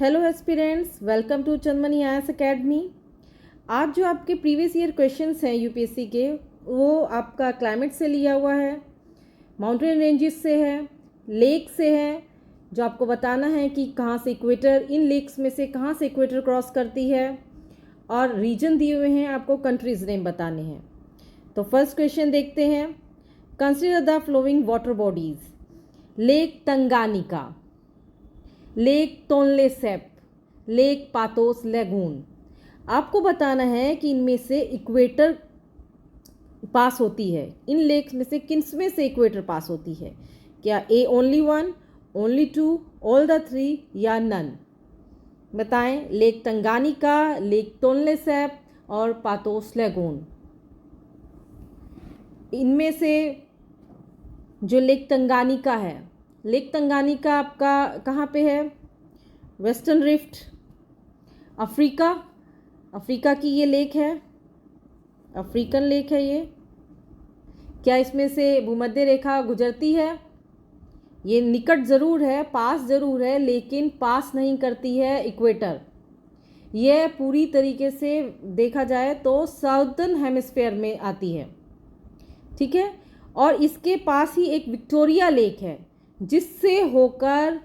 Hello aspirants, welcome to Chandmani IAS academy. आज जो आपके प्रीवियस ईयर क्वेश्चंस हैं यूपीएससी के, वो आपका क्लाइमेट से लिया हुआ है, माउंटेन रेंजेस से है, लेक से है, जो आपको बताना है कि कहाँ से इक्वेटर, इन लेक्स में से कहाँ से इक्वेटर क्रॉस करती है, और रीजन दिए हुए हैं, आपको कंट्रीज नेम बताने हैं। तो फर्स्ट क्वेश्चन देखते हैं। Consider the flowing water bodies: lake Tanganyika, lake Tonle Sap, lake Patos lagoon. आपको बताना है कि इनमें से इक्वेटर पास होती है, इन लेक्स में से किसमें से इक्वेटर पास होती है? क्या a only one, only two, all the three या नन? बताएं। Lake Tanganyika, lake Tonle Sap और पातोस लेगून, इनमें से जो लेक तंगानिका है, लेक तंगानिका आपका कहाँ पे है? वेस्टर्न रिफ्ट, अफ्रीका, अफ्रीका की ये लेक है, अफ्रीकन लेक है ये। क्या इसमें से भूमध्य रेखा गुजरती है? ये निकट ज़रूर है, पास ज़रूर है, लेकिन पास नहीं करती है इक्वेटर। यह पूरी तरीके से देखा जाए तो साउदर्न हेमिस्फीयर में आती है, ठीक है। और इसके पास ही एक विक्टोरिया लेक है, जिससे होकर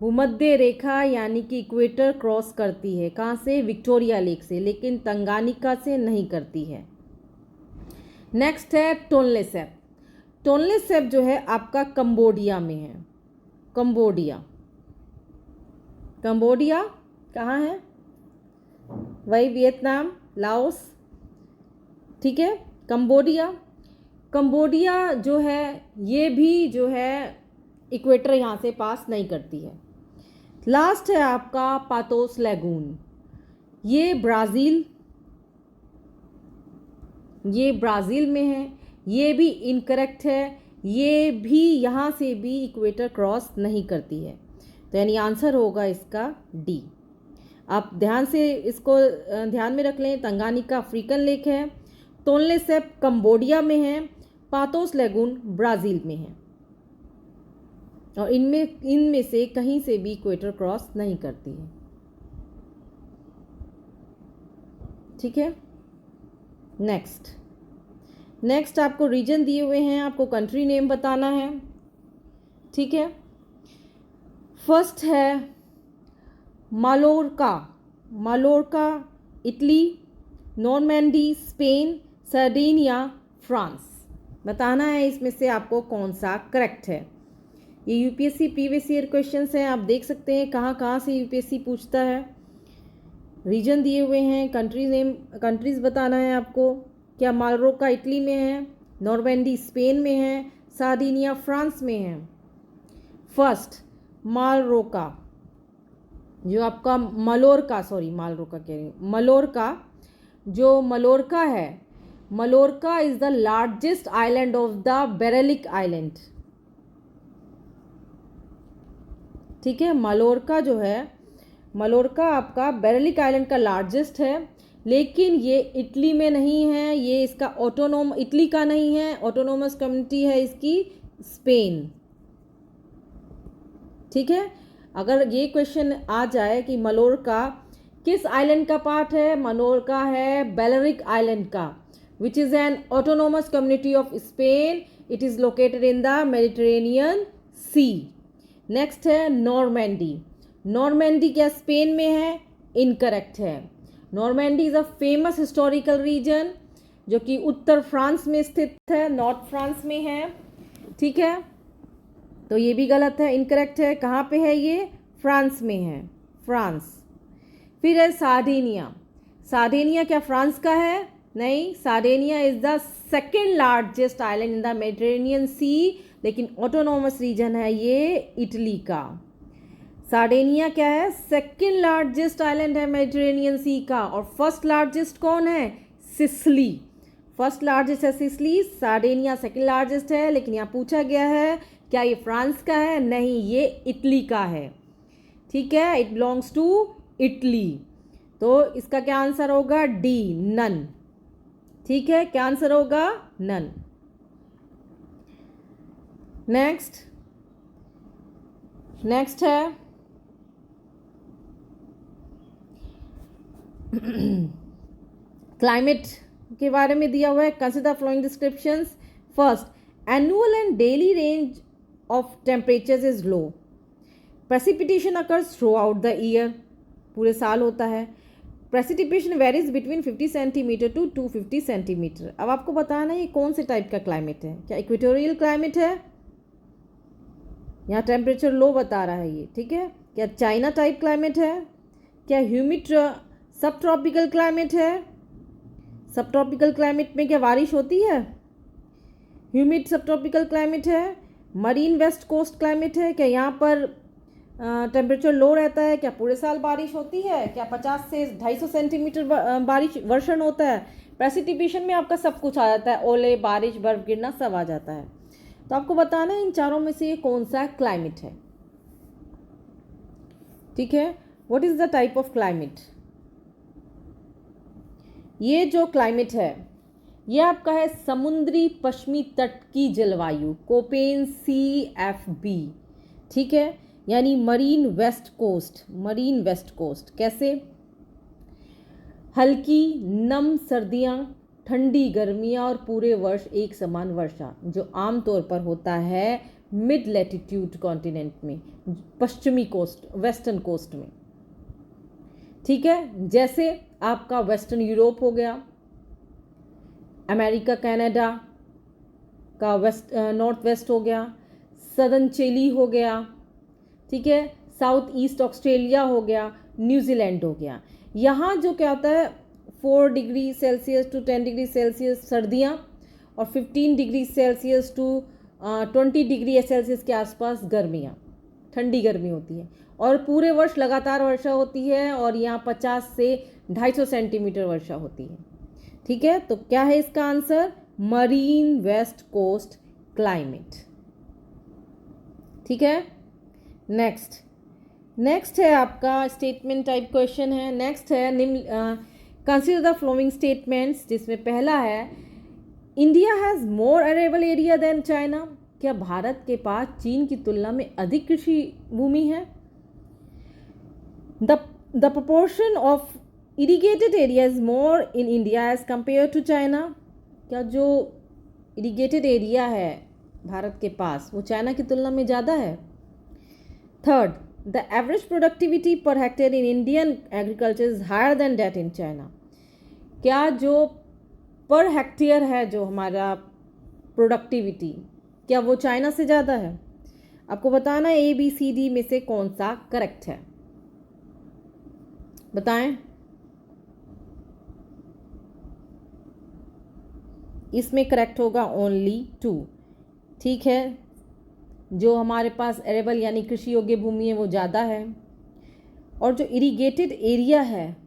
भूमध्य रेखा यानी कि इक्वेटर क्रॉस करती है। कहाँ से? विक्टोरिया लेक से, लेकिन तंगानिका से नहीं करती है। नेक्स्ट है टोनले सैप। टोनले सैप जो है आपका कंबोडिया में है। कंबोडिया, कंबोडिया कहाँ है? वही वियतनाम, लाओस, ठीक है। कंबोडिया, कंबोडिया जो है ये भी जो है इक्वेटर यहाँ से पास नहीं करती है। लास्ट है आपका पातोस लेगून। ये ब्राज़ील, ये ब्राज़ील में है, ये भी इनकरेक्ट है, ये भी यहाँ से भी इक्वेटर क्रॉस नहीं करती है। तो यानी आंसर होगा इसका डी। आप ध्यान से इसको ध्यान में रख लें। तंगानिका अफ्रीकन लेक है, टोनले सैप कंबोडिया में है, पातोस लेगून ब्राज़ील में है, और इनमें से कहीं से भी इक्वेटर क्रॉस नहीं करती है, ठीक है। नेक्स्ट आपको रीजन दिए हुए हैं, आपको कंट्री नेम बताना है, ठीक है। फर्स्ट है Mallorca, Mallorca Italy, Normandy Spain, Sardinia France. बताना है इसमें से आपको कौन सा करेक्ट है। ये यूपीएससी प्रीवियस ईयर क्वेश्चंस हैं, आप देख सकते हैं कहाँ कहाँ से यूपीएससी पूछता है। रीजन दिए हुए हैं, कंट्री नेम, कंट्रीज़ बताना है आपको। क्या मालोर्का इटली में है, नॉर्मैंडी स्पेन में है, सार्डिनिया फ्रांस में है? फर्स्ट मालोर्का, जो आपका मालोर्का कह रही हूँ, मालोर्का, जो मालोर्का है, Mallorca is the largest island of the Balearic island, ठीक है। मालोर्का जो है, मालोर्का आपका बेरेलिक आइलैंड का लार्जेस्ट है, लेकिन ये इटली में नहीं है, ये इसका इटली का नहीं है, ऑटोनोमस कम्युनिटी है इसकी स्पेन, ठीक है। अगर ये क्वेश्चन आ जाए कि मालोर्का किस आइलैंड का पार्ट है, मालोर्का है बेलेरिक आइलैंड का, which is an autonomous community of Spain. It is located in the Mediterranean sea. Next है नॉर्मैंडी। नॉर्मैंडी क्या स्पेन में है? इनकरेक्ट है। Normandy is a famous historical region जो कि उत्तर फ्रांस में स्थित है, नॉर्थ फ्रांस में है, ठीक है। तो ये भी गलत है, इनकरेक्ट है। कहाँ पे है ये? फ्रांस में है, फ्रांस। फिर है सार्डिनिया। सार्डिनिया क्या फ्रांस का है? नहीं, Sardinia is the second largest island in the Mediterranean sea, लेकिन ऑटोनोमस रीजन है ये इटली का। सार्डिनिया क्या है? सेकेंड लार्जेस्ट आइलैंड है मेडिटेरेनियन सी का। और फर्स्ट लार्जेस्ट कौन है? सिसिली। फर्स्ट लार्जेस्ट है सिसिली, सार्डिनिया सेकेंड लार्जेस्ट है, लेकिन यहाँ पूछा गया है क्या ये फ्रांस का है? नहीं, ये इटली का है, ठीक है। It belongs to Italy. तो इसका क्या आंसर होगा? डी, नन, ठीक है। क्या आंसर होगा? नन। नेक्स्ट है क्लाइमेट के बारे में दिया हुआ है, consider following descriptions. First, annual and daily range of temperatures is low, precipitation occurs throughout the year, पूरे साल होता है। Precipitation varies between 50 centimetre to 250 centimetre. अब आपको बताना है ये कौन से टाइप का क्लाइमेट है, क्या इक्वेटोरियल क्लाइमेट है, यहाँ टेम्परेचर लो बता रहा है ये, ठीक है, क्या चाइना टाइप क्लाइमेट है, क्या ह्यूमिड सब ट्रॉपिकल क्लाइमेट है, सब ट्रॉपिकल क्लाइमेट में क्या बारिश होती है, ह्यूमिड सब ट्रॉपिकल क्लाइमेट है, मरीन वेस्ट कोस्ट क्लाइमेट है, क्या यहाँ पर टेम्परेचर लो रहता है, क्या पूरे साल बारिश होती है, क्या 50 से 250 सेंटीमीटर बारिश वर्षण होता है। प्रेसिपिटेशन में आपका सब कुछ आ जाता है, ओले, बारिश, बर्फ गिरना सब आ जाता है। तो आपको बताना है इन चारों में से ये कौन सा क्लाइमेट है, ठीक है। What is the type of climate, ये जो क्लाइमेट है ये आपका है समुद्री पश्चिमी तट की जलवायु, कोपेन CFB, ठीक है, यानी marine west coast, marine west coast. कैसे, हल्की नम सर्दियाँ, ठंडी गर्मियाँ और पूरे वर्ष एक समान वर्षा, जो आमतौर पर होता है मिड लैटिट्यूड कॉन्टिनेंट में, पश्चिमी कोस्ट, वेस्टर्न कोस्ट में, ठीक है। जैसे आपका वेस्टर्न यूरोप हो गया, अमेरिका कनाडा का वेस्ट नॉर्थ वेस्ट हो गया, सदर्न चिली हो गया, ठीक है, साउथ ईस्ट ऑस्ट्रेलिया हो गया, न्यूजीलैंड हो गया। यहाँ जो क्या होता है 4 degree Celsius to 10 degree Celsius सर्दियाँ और 15 degree Celsius to 20 degree Celsius के आसपास गर्मियाँ, ठंडी गर्मी होती है और पूरे वर्ष लगातार वर्षा होती है और यहाँ 50 से 250 सेंटीमीटर वर्षा होती है, ठीक है। तो क्या है इसका answer, marine west coast climate, ठीक है। नेक्स्ट है आपका स्टेटमेंट टाइप क्वेश्चन है। नेक्स्ट है निम्न कंसीडर द फ्लोइंग स्टेटमेंट्स, जिसमें पहला है India has more arable area than China, क्या भारत के पास चीन की तुलना में अधिक कृषि भूमि है। The proportion of irrigated area is more in India as compare to China, क्या जो इरिगेटेड एरिया है भारत के पास वो चाइना की तुलना में ज़्यादा है। Third, the average productivity per hectare in Indian agriculture is higher than that in China, क्या जो पर हेक्टेयर है जो हमारा प्रोडक्टिविटी, क्या वो चाइना से ज़्यादा है। आपको बताना है ABCD में से कौन सा करेक्ट है, बताएं। इसमें करेक्ट होगा ओनली 2, ठीक है। जो हमारे पास एरेबल यानी कृषि योग्य भूमि है वो ज़्यादा है और जो इरिगेटेड एरिया है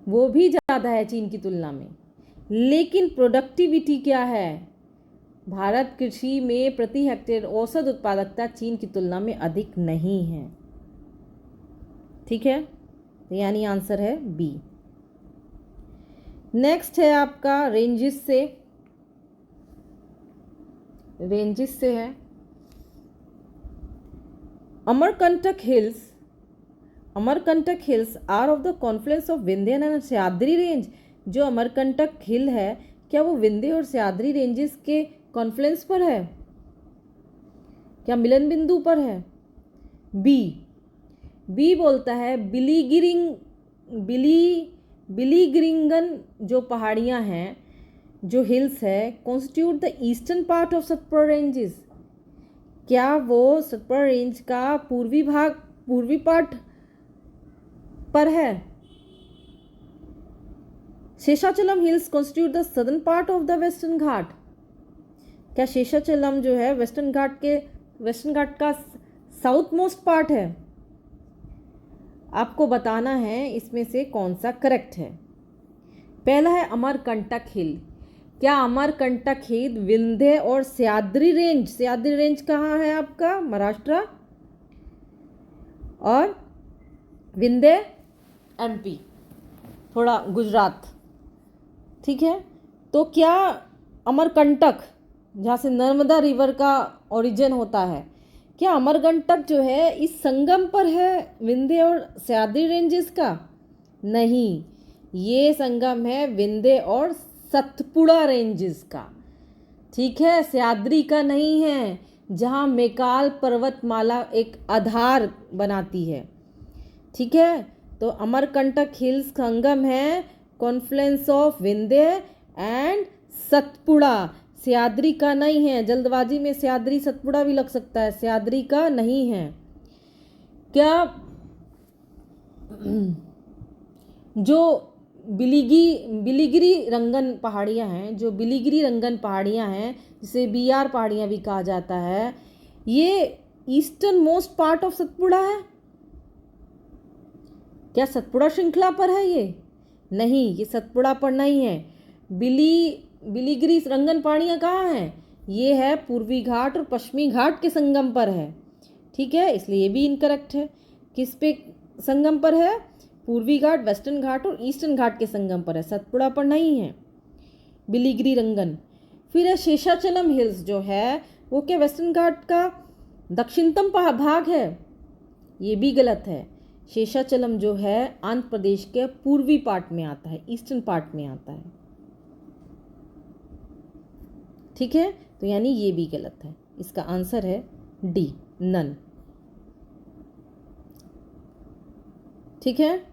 वो भी ज़्यादा है चीन की तुलना में, लेकिन प्रोडक्टिविटी क्या है, भारत कृषि में प्रति हेक्टेयर औसत उत्पादकता चीन की तुलना में अधिक नहीं है, ठीक है। यानी आंसर है B। नेक्स्ट है आपका रेंजेस से है Amarkantak hills are of the confluence of Vindhya and Sahyadri range, जो अमरकंटक हिल है क्या वो विंध्य और सह्याद्री रेंजेस के कॉन्फ्लुएंस पर है, क्या मिलन बिंदु पर है। बी बोलता है बिलीगिरिंगन जो पहाड़ियाँ हैं, जो हिल्स है, constitute the eastern part of Satpura ranges, क्या वो सतपुड़ा रेंज का पूर्वी पार्ट पर है। Seshachalam hills constitute the southern part of the western Ghat, क्या शेषाचलम जो है वेस्टर्न घाट का साउथ मोस्ट पार्ट है। आपको बताना है इसमें से कौन सा करेक्ट है। पहला है अमरकंटक हिल, क्या अमरकंटक हिल विंध्य और सह्याद्री रेंज कहाँ है आपका, महाराष्ट्र, और विंध्य MP, थोड़ा गुजरात, ठीक है। तो क्या अमरकंटक जहाँ से नर्मदा रिवर का ओरिजिन होता है, क्या अमरकंटक जो है इस संगम पर है विंध्य और सह्याद्री रेंजेस का, नहीं, ये संगम है विंध्य और सतपुड़ा रेंजेस का। ठीक है, सह्याद्री का नहीं है, जहाँ मैकाल पर्वतमाला एक आधार बनाती है। ठीक है, तो अमरकंटक हिल्स संगम है Confluence of Vindhya and Satpura. Sahyadri का नहीं है, जल्दबाजी में सह्याद्री सतपुड़ा भी लग सकता है, सह्याद्री का नहीं है। क्या जो बिलीगिरी रंगन पहाड़ियाँ हैं, जो बिलीगिरी रंगन पहाड़ियाँ हैं, जिसे बीआर पहाड़ियाँ भी कहा जाता है, ये eastern most part of Satpura है। क्या सतपुड़ा श्रृंखला पर है ये? नहीं, ये सतपुड़ा पर नहीं है। बिलीगिरी रंगन पहाड़ियाँ कहाँ हैं? ये है पूर्वी घाट और पश्चिमी घाट के संगम पर है। ठीक है, इसलिए ये भी इनकरेक्ट है। किस पे संगम पर है? पूर्वी घाट, वेस्टर्न घाट और ईस्टर्न घाट के संगम पर है, सतपुड़ा पर नहीं है बिलीगिरी रंगन। फिर है शेषाचलम हिल्स, जो है वो क्या वेस्टर्न घाट का दक्षिणतम भाग है? ये भी गलत है। शेषाचलम जो है आंध्र प्रदेश के पूर्वी पार्ट में आता है, ईस्टर्न पार्ट में आता है। ठीक है, तो यानी ये भी गलत है। इसका आंसर है डी, नन। ठीक है।